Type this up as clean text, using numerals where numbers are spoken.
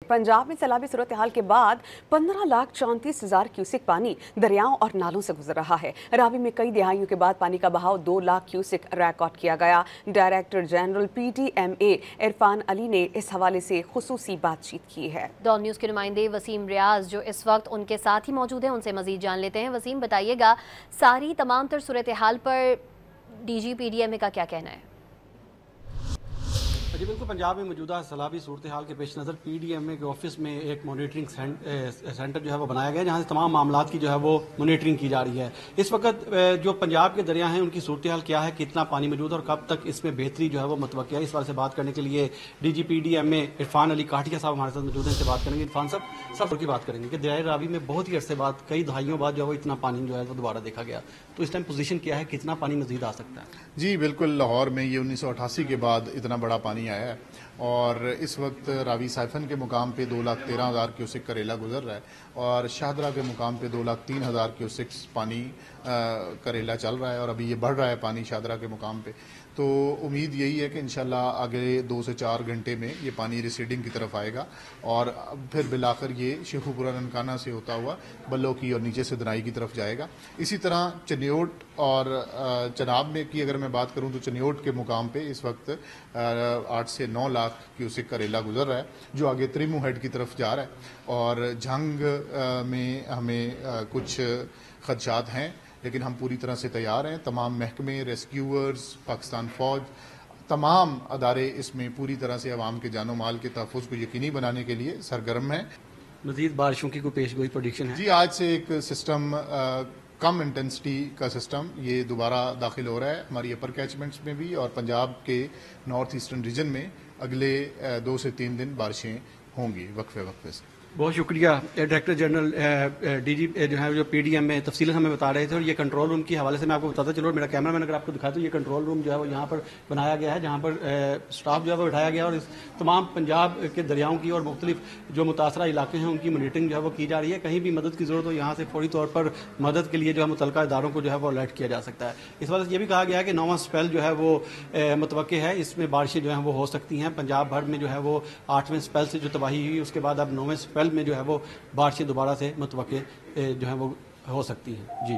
पंजाब में सैलाबी सूरत हाल के बाद 15,34,000 क्यूसेक पानी दरियाओं और नालों से गुजर रहा है। रावी में कई दिहाइयों के बाद पानी का बहाव 2 लाख क्यूसेक रिकॉर्ड किया गया। Director general PDMA Irfan Ali ने इस हवाले से खुसूसी बातचीत की है। डॉन न्यूज़ के नुमाइंदे वसीम रियाज जो इस वक्त उनके साथ ही मौजूद हैं, उनसे मजीद जान लेते हैं। वसीम, बताइएगा सारी तमाम तर सूरत हाल पर DG PDMA का क्या कहना है? जी बिल्कुल, पंजाब में मौजूदा सैलाबी सूरत हाल के पेश नज़र PDMA के ऑफिस में एक मॉनिटरिंग सेंटर जो है वो बनाया गया है, जहाँ से तमाम मामलात की जो है वो मॉनिटरिंग की जा रही है। इस वक्त जो पंजाब के दरिया हैं उनकी सूरत हाल क्या है, कितना पानी मौजूद है और कब तक इसमें बेहतरी जो है वो मुतवक्की है, इस बारे से बात करने के लिए DG PDMA इरफान अली काठिया साहब हमारे साथ मौजूद हैं। इनसे बात करेंगे। इरफान साहब, सब की बात करेंगे कि दरिया रावी में बहुत ही अरसे बाद, कई दहाइयों बाद जो है वो इतना पानी जो है वो दोबारा देखा गया, तो इस टाइम पोजीशन क्या है, कितना पानी मजीद आ सकता है? जी बिल्कुल, लाहौर में ये 1988 के बाद इतना बड़ा पानी आया है और इस वक्त रावी साइफन के मुकाम पे 2,13,000 क्यूसेक करेला गुजर रहा है और शाहदरा के मुकाम पे 2,03,000 क्यूसेक पानी करेला चल रहा है और अभी ये बढ़ रहा है पानी शाहदरा के मुकाम पे। तो उम्मीद यही है कि इंशाल्लाह आगे 2 से 4 घंटे में ये पानी रिसीडिंग की तरफ आएगा और फिर बिलाकर ये शेखुपुरा ननकाना से होता हुआ बल्लो की और नीचे से दनाई की तरफ जाएगा। इसी तरह चनियोट और चनाब में की अगर मैं बात करूं तो चनियोट के मुकाम पे इस वक्त 8 से 9 लाख क्यूसेक करेला गुजर रहा है, जो आगे त्रिमू हेड की तरफ जा रहा है और झंग में हमें कुछ खदशात हैं, लेकिन हम पूरी तरह से तैयार हैं। तमाम महकमे, रेस्क्यूअर्स, पाकिस्तान फौज, तमाम अदारे इसमें पूरी तरह से अवाम के जानो माल के तहफ़्फ़ुज़ को यकीनी बनाने के लिए सरगर्म हैं। मज़ीद बारिशों की कोई पेशगोई प्रेडिक्शन है? जी, आज से एक सिस्टम कम इंटेंसिटी का सिस्टम ये दोबारा दाखिल हो रहा है हमारी अपर कैचमेंट्स में भी और पंजाब के नॉर्थ ईस्टर्न रीजन में अगले 2 से 3 दिन बारिशें होंगी वक्फे वक्फे से। बहुत शुक्रिया। डायरेक्टर जनरल DG जो है जो PDMA तफसील हमें बता रहे थे और ये कंट्रोल रूम के हवाले से मैं आपको बताता चलो, मेरा कैमरा मैन अगर आपको दिखाता तो ये कंट्रोल रूम जो है वो यहाँ पर बनाया गया है, जहाँ पर स्टाफ जो है वो बैठाया गया और इस तमाम पंजाब के दरियाओं की और मुख्तलिफ जो मुतासरा इलाके हैं उनकी मॉनिटरिंग जो है वो की जा रही है। कहीं भी मदद की जरूरत हो यहाँ से फौरी तौर पर मदद के लिए जो है मुतल्लिका इदारों को जो है वो अलर्ट किया जा सकता है। इस वजह से ये भी कहा गया है कि 9वां स्पेल जो है वो मुतवक्की है, इसमें बारिशें जो हैं वो हो सकती हैं। पंजाब भर में जो है वो 8वें स्पेल से जो तबाही हुई उसके बाद अब 9वें स्पेल में जो है वो बारिशें दोबारा से मुतवक्के जो है वो हो सकती हैं। जी।